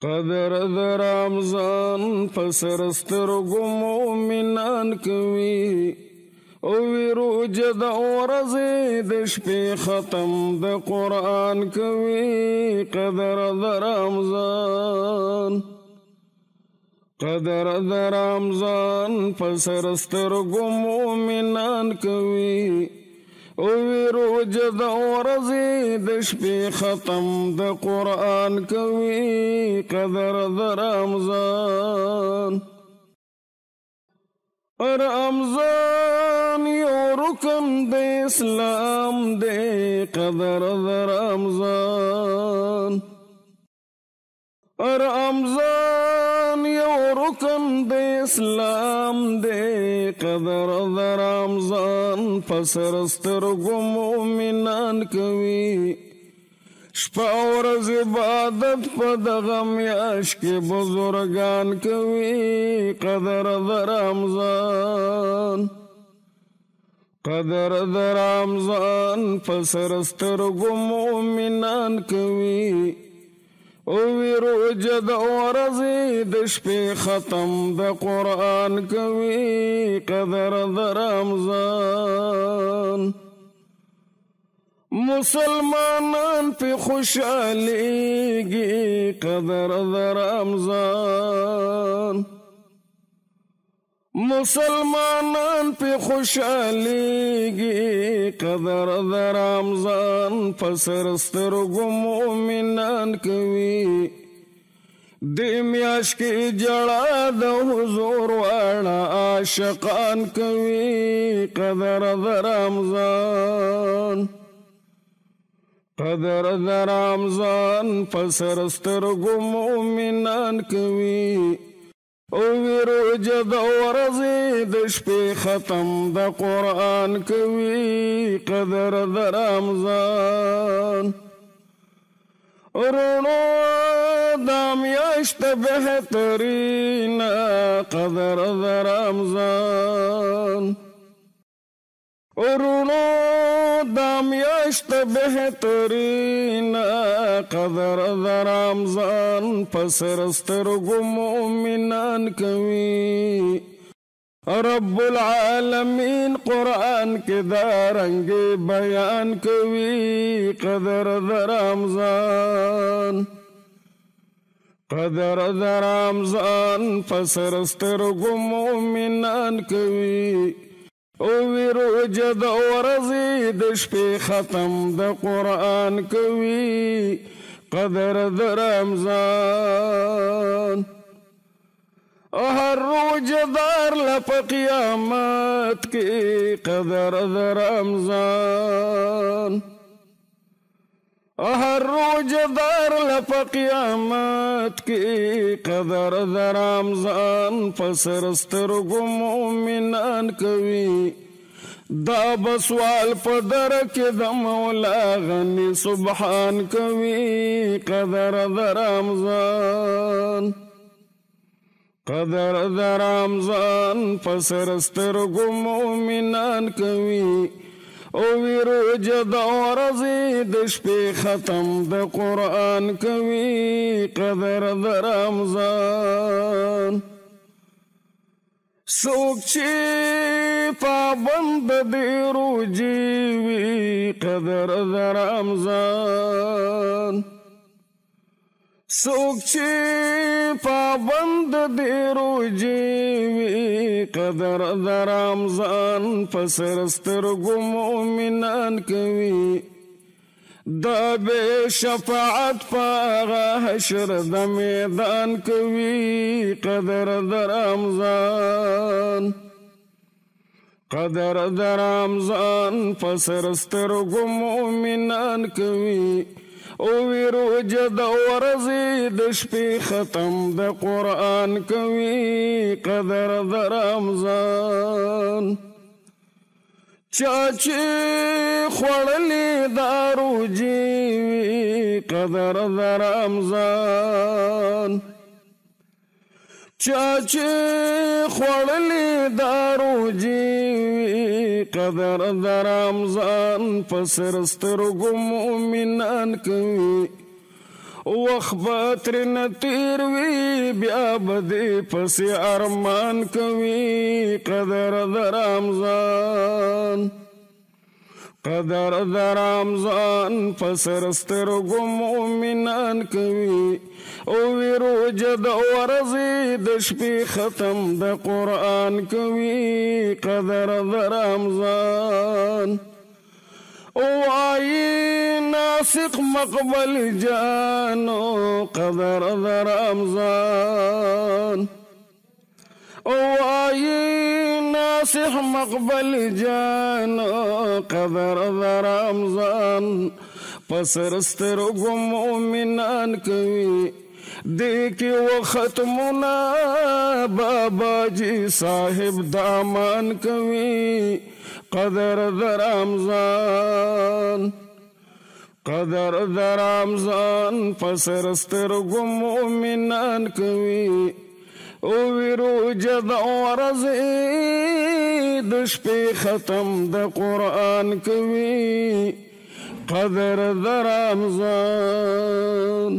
قدر د رمضان پسرسترګو مومنان کوي او روزه د ورځې د شپې ختم د قرآن کوي. قدر د رمضان پسرسترګو مومنان کوي او روزه د ورځې د شپې ختم د قرآن کوي. قدر د رمضان یو رکن د اسلام دی. قدر د رمضان یو رکن د اسلام دی. قدر د رمضان پسرسترګو مومنان کوي شپه ورځ عبادت په دغه میاشت کې بزرګان کوي. قدر د رمضان پسرسترګو مومنان کوي او روزه د ورځې د شپې ختم د قرآن کوي. قدر د رمضان مسلمانان پہ خوشحالیږي. قدر د رمضان مسلمانان پہ خوشحالیږي. قدر د رمضان پسرسترګو مومنان کوي دې میاشت کې جړا د حضور واړه عاشقان کوي. قدر د رمضان پسرسترګو مومنان کوي او روزه د ورځې د شپې ختم د قرآن کوي. قدر د رمضان رونو دا میاشت بهترینا. قدر د رمضان رونو دا میاشت بهترینا. قدر د رمضان پسرسترګو مومنان کوي رب العالمین قرآن کې دا رنګ بیان کوي. قدر د رمضان پسرسترګو مومنان کوي او روزه د ورځې د شپې ختم د قرآن کوي. قدر د رمضان هر روزه دار لپاره قیامت کې. قدر د رمضان هر روزه دار لپاره قیامت کې. قدر د رمضان پسرسترګو مومنان کوي دا بسوال په در کې د مولا غني سبحان کوي. قدر د رمضان پسرسترګو مومنان کوي او روزه د ورځې د شپې ختم د قرآن کوي. قدر د رمضان څوک چې پابند د روزې وي. قدر د رمضان څوک چې پابند د روزې وي. قدر د رمضان پسرسترګو مومنان کوي دا به شفاعت په حشر د میدان کوي. قدر د رمضان پسرسترګو مومنان کوي او روزه د ورځې د شپې ختم د قرآن کوي. قدر د رمضان چا چې خوړلې دا روزې وي. قدر د رمضان چا چې خوړلې دا روزې وي. قدر د رمضان پسرسترګو مومنان کوي وخت به ترنه تیر وي بیا به دې پسې ارمان کوي. قدر د رمضان قدر د رمضان په سر سترګو مؤمنان کوي. او وی روژه د ورځې د شپې ختم د قرآن کوي. قدر د رمضان وای ناسخ مقبل جانو. قدر د رمضان وای ناسخ مقبل جانو. قدر د رمضان پسر سترګو مؤمنان کوي. دیکي و ختمنا بابا جی صاحب دامان کوي. قدر د رمضان قدر د رمضان پسر سترګو مؤمنان کوي. او وی روژه د ورځې د شپې ختم د قرآن کوي. قدر د رمضان